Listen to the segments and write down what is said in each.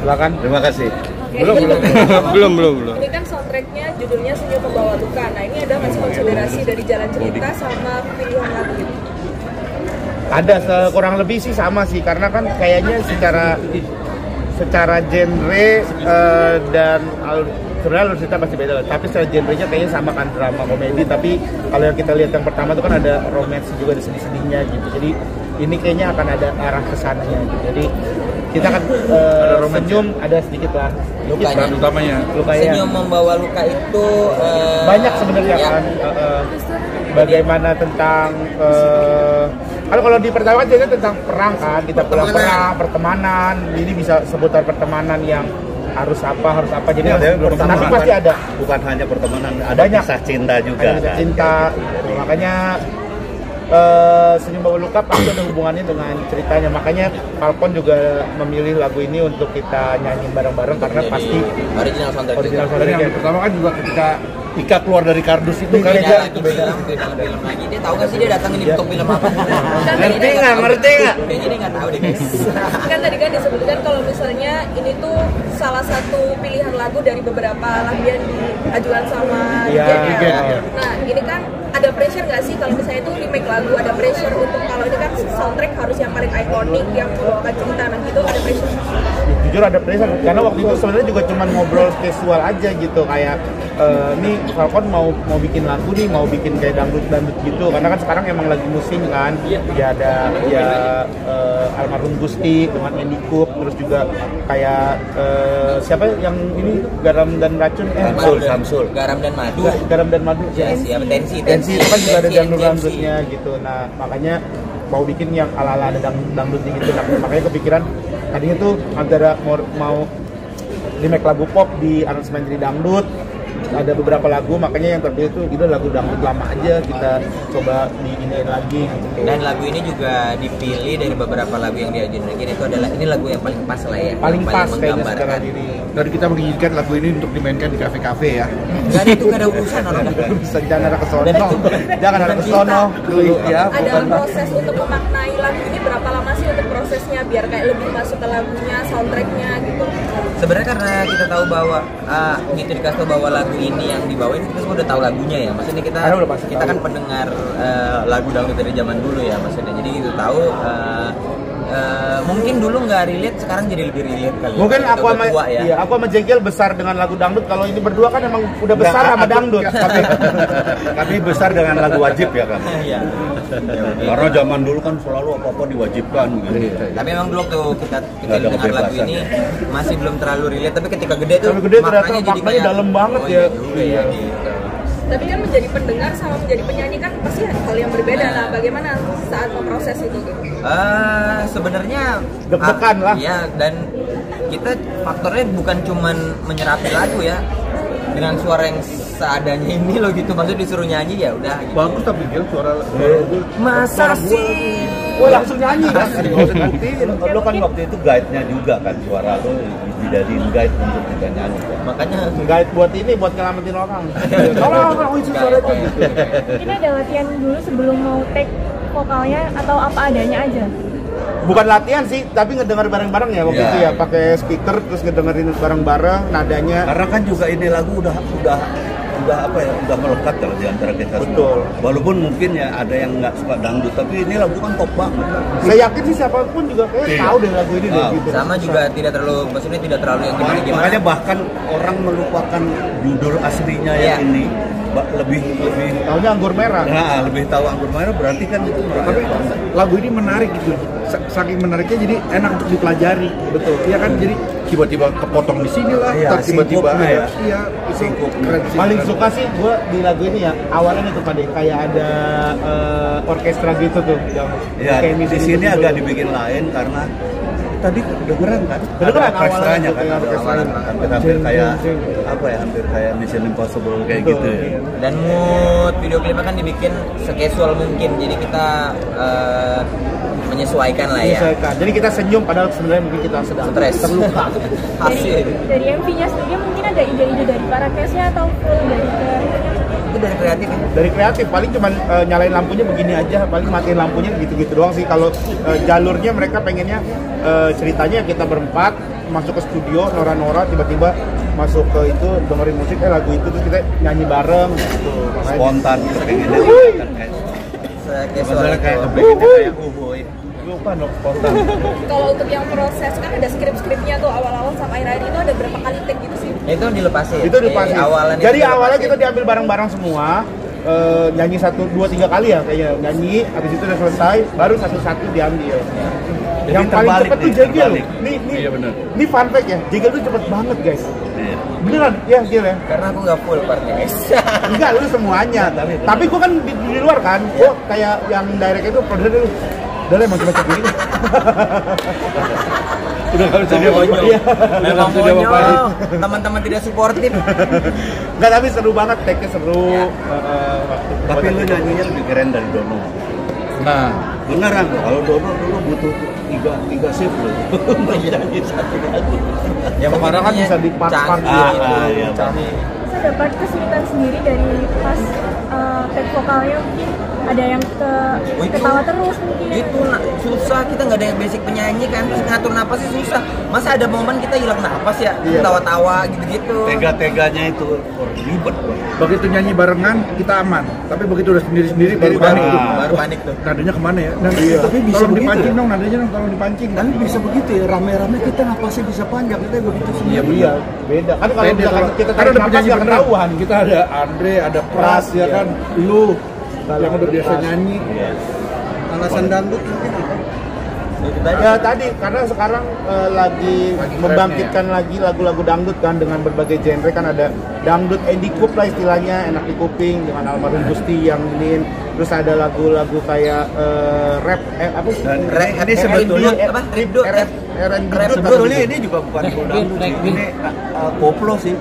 Silakan. Terima kasih. Belum. Ini kan soundtracknya judulnya Senyum Membawa Luka. Nah ini ada masih konsiderasi dari jalan cerita sama pilihan lagu gitu. Ada kurang lebih sih sama sih, karena kan kayaknya secara genre dan sebenarnya alur cerita pasti beda, tapi secara genrenya kayaknya sama kan, drama komedi. Tapi kalau yang kita lihat yang pertama itu kan ada romance juga di sedih-sedihnya gitu. Jadi ini kayaknya akan ada arah kesananya gitu. Jadi kita kan senyum ada sedikit lah lukanya utamanya. Senyum Membawa Luka itu banyak sebenarnya kan bagaimana tentang kalau di pertama kan jadi tentang perang kan, kita pulang perang, pertemanan. Ini bisa sebutan pertemanan yang harus apa jadi tapi pasti ada, bukan hanya pertemanan, ada kisah cinta juga, ada cinta gitu. Makanya Senyum Membawa Luka pasti ada hubungannya dengan ceritanya. Makanya Falcon juga memilih lagu ini untuk kita nyanyi bareng-bareng karena pasti original soundtrack. Yang pertama kan juga ketika Ika keluar dari kardus itu kan beda film lagi. Dia tahu nggak sih dia datang ini untuk film apa? Ngerti nggak? Kayaknya dia nggak tahu deh guys. Kan tadi kan disebutkan kalau misalnya ini tuh salah satu pilihan lagu dari beberapa lagu yang diajukan sama Gen. Nah ini kan ada pressure nggak sih kalau misalnya itu remake lagu, ada pressure untuk kalau ini kan soundtrack harus yang paling ikonik yang membawakan cerita, nah gitu ada pressure? Jujur ada pressure, karena waktu itu sebenarnya juga cuma ngobrol casual aja gitu, kayak nih Falcon mau bikin lagu nih, mau bikin kayak dangdut gitu, karena kan sekarang emang lagi musim kan. Ya ada almarhum Gusti dengan Andy Cook, terus juga kayak siapa yang ini Garam dan Racun Samsul Garam dan Madu ya, siapa Tensi itu kan juga ada dangdut-dangdutnya gitu. Nah makanya mau bikin yang ala-ala ada dangdutnya gitu. Nah, makanya kepikiran tadinya tuh antara mau remake lagu pop di aransemen jadi dangdut. Ada beberapa lagu, makanya yang terpilih itu gitu lagu dangdut lama aja kita coba diiniin lagi gitu. Dan lagu ini juga dipilih dari beberapa lagu yang diajukan lagi, itu adalah ini lagu yang paling pas lah ya, paling pas kayaknya secara diri. Dan kita menginginkan lagu ini untuk dimainkan di kafe-kafe ya. Gak ada urusan orang. Jangan ada kesono. Jangan ada kesono dulu ya. Ada proses untuk memaknai lagu ini berapa lama sih untuk prosesnya biar kayak lebih masuk ke lagunya, soundtracknya gitu? Sebenarnya karena kita tahu bahwa gitu dikasih tahu bahwa lagu ini yang dibawain kita semua udah tahu lagunya ya. Maksudnya kita kan pendengar lagu dangdut dari zaman dulu ya maksudnya. Jadi gitu tahu mungkin dulu nggak relate, sekarang jadi lebih relate kali. Mungkin aku sama Jengkel besar dengan lagu dangdut. Kalau ini berdua kan emang udah besar sama dangdut. Tapi besar dengan lagu wajib ya kan. Iya. Karena zaman dulu kan selalu apa-apa diwajibkan gitu. Tapi emang dulu tuh kita dengar lagu ini masih belum terlalu relate, tapi ketika gede tuh maknanya dalam banget ya. Iya gitu. Tapi kan menjadi pendengar sama menjadi penyanyi kan pasti hal yang berbeda. Nah, bagaimana saat memproses itu gitu? Sebenarnya deg-degan lah. Iya, dan kita faktornya bukan cuman menyerapi lagu ya. Dengan suara yang seadanya ini loh gitu, maksudnya disuruh nyanyi ya udah gitu. Bagus tapi dia suara masa sih? Langsung nyanyi kan? Lo kan waktu itu guide-nya juga kan, suara lo dijadiin guide untuk kita nyanyi kan? Makanya guide buat nyelamatin orang. Tolong isi suara itu gitu. Ini ada latihan dulu sebelum mau take vokalnya atau apa adanya aja? Bukan latihan sih, tapi ngedenger bareng-bareng ya waktu itu ya, pakai speaker terus ngedengerin bareng-bareng nadanya. Karena kan juga ini lagu udah apa ya, udah melekat kalau di antara kita semua. Walaupun mungkin ya ada yang nggak suka dangdut, tapi ini lagu kan top banget. Saya yakin sih siapapun juga tahu deh lagu ini deh gitu. Sama juga tidak terlalu yang gimana. Makanya bahkan orang melupakan judul aslinya yang ini. Lebih tahunya Anggur Merah. Nah, lebih tahu Anggur Merah berarti kan itu tapi lagu ini menarik gitu. Saking menariknya jadi enak untuk dipelajari. Betul. Iya kan, jadi tiba-tiba kepotong di sini lah, tiba-tiba ya. Iya, singkup. Paling suka sih gua di lagu ini ya, awalnya itu Pak, kayak ada orkestra gitu tuh yang kayak di sini agak dibikin lain karena tadi kedengeran kan? Kedengeran orkestranya kan, hampir kayak apa ya, hampir kayak Mission Impossible kayak gitu ya. Dan mood video klipnya kan dibikin secasual mungkin, jadi kita menyesuaikan lah ya. Jadi kita senyum padahal sebenarnya mungkin kita sedang terluka. Dari MV-nya sendiri mungkin ada ide-ide dari para cast-nya atau full dari itu dari kreatif ya? Dari kreatif, paling cuma nyalain lampunya begini aja, paling matiin lampunya gitu-gitu doang sih. Kalau jalurnya mereka pengennya ceritanya kita berempat, masuk ke studio Nora tiba-tiba masuk ke itu dengerin musik lagu itu terus kita nyanyi bareng gitu. Spontan gitu pengennya Casual kayak itu. pengennya kayak boy. Bukan dong, spontan. Kalau untuk yang proses kan ada skrip-skripnya tuh awal-awal sama akhir-akhir itu ada berapa kali take gitu sih? Itu dilepasin. Itu dilepasin. Jadi awalnya kita diambil bareng-bareng semua. Nyanyi 1, 2, 3 kali ya kayaknya nyanyi, habis itu udah selesai, baru satu-satu diambil. Jadi yang paling cepet tuh Jegel. Nih, iya benar. Ini fun fact ya, Jegel tuh cepet banget guys. Iya. Beneran, ya Gil ya. Karena aku nggak full partnya guys. Enggak, lu semuanya. Tapi gua kan di luar kan, gua kayak yang direct itu produser dulu. Udah lah, macam-macam gini. Udah nggak bisa dia Monyong. Iya. Memang monyong. Teman-teman tidak suportif. Enggak, tapi seru banget, take-nya seru. Tapi lu nyanyinya lebih keren dari Dono. Nah, Beneran, kalau Dono dulu butuh tiga shift loh. Nyanyi satu lagu. Ya sekarang kan bisa di part-part canggih gitu. itu, Iya, canggih. Terus ada part kesulitan sendiri dari pas take vokalnya, mungkin ada yang ketawa terus mungkin. Itu susah, kita nggak ada yang basic penyanyi kan, terus ngatur napas sih susah. Masa ada momen kita hilang napas ya, Iya. tawa-tawa gitu-gitu. Tega-teganya itu ribet loh. Begitu nyanyi barengan kita aman, tapi begitu udah sendiri-sendiri baru panik tuh. Baru panik tuh. Nadanya kemana ya? Dan Tapi bisa tolong begitu dipancing ya? dong, nadanya dong tolong dipancing. Tapi bisa begitu ya, rame-rame kita napasnya bisa panjang, kita begitu semua. iya, beda. Kan kalau Beda misalkan kalau- kita kan tarik udah nafas penyanyi nggak beneran. ketahuan. Kita ada Andre, ada Pras ya kan, lu yang udah biasa nyanyi. Alasan dangdut mungkin apa? Ya tadi karena sekarang lagi membangkitkan lagi lagu-lagu dangdut kan dengan berbagai genre kan ada dangdut indie cup lah istilahnya enak di kuping dengan almarhum Gusti yang ini terus ada lagu-lagu kayak rap apa sih? Dan ini sebetulnya apa? Ribdo, R&B sebetulnya ini juga bukan dangdut sih. Ini koplo sih.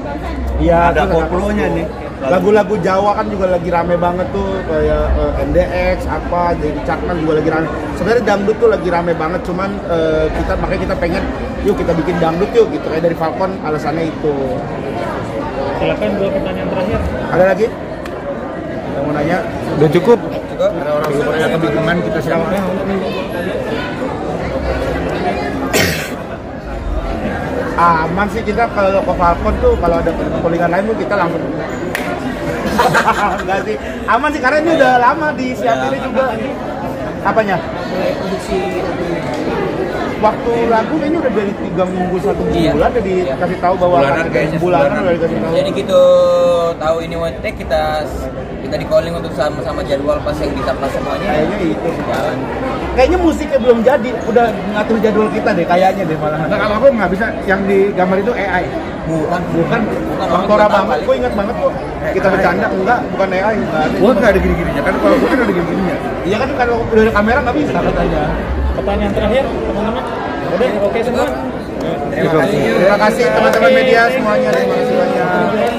Iya, Ada terus koplonya nih. lagu-lagu Jawa kan juga lagi rame banget tuh kayak NDX apa jadi Caknan juga lagi rame. Sebenarnya dangdut tuh lagi rame banget cuman makanya kita pengen yuk kita bikin dangdut yuk gitu kayak dari Falcon alasannya itu. Silakan 2 pertanyaan terakhir. Ada lagi? Yang mau nanya? Udah cukup. Cukup. Ada orang yang kebingungan kita siapa? Aman sih kita kalau ke Falcon tuh kalau ada perlingan lain tuh kita langsung enggak sih aman sih karena ini udah lama disiapinnya juga apanya waktu lagu kayaknya udah dari 3 minggu 1 bulan Iya. udah dikasih tahu bahwa Bulanan kayaknya, bulanan udah dikasih tahu Jadi gitu tahu ini one take kita di calling untuk sama jadwal pas yang ditaplah semuanya. kayaknya itu Jalan. kayaknya musiknya belum jadi udah ngatur jadwal kita deh kayaknya deh malah Nah kalau aku nggak bisa, yang di gambar itu AI. bukan Bang Tora banget gue ingat banget kok kita bercanda enggak bukan AI enggak ada Gua nggak ada gini-gininya kan, kalau gua kan ada gini-gininya. iya kan kalau udah ada kamera nggak bisa katanya Pertanyaan terakhir, teman-teman. Udah, oke semua. Terima kasih. terima kasih teman-teman media semuanya terima kasih banyak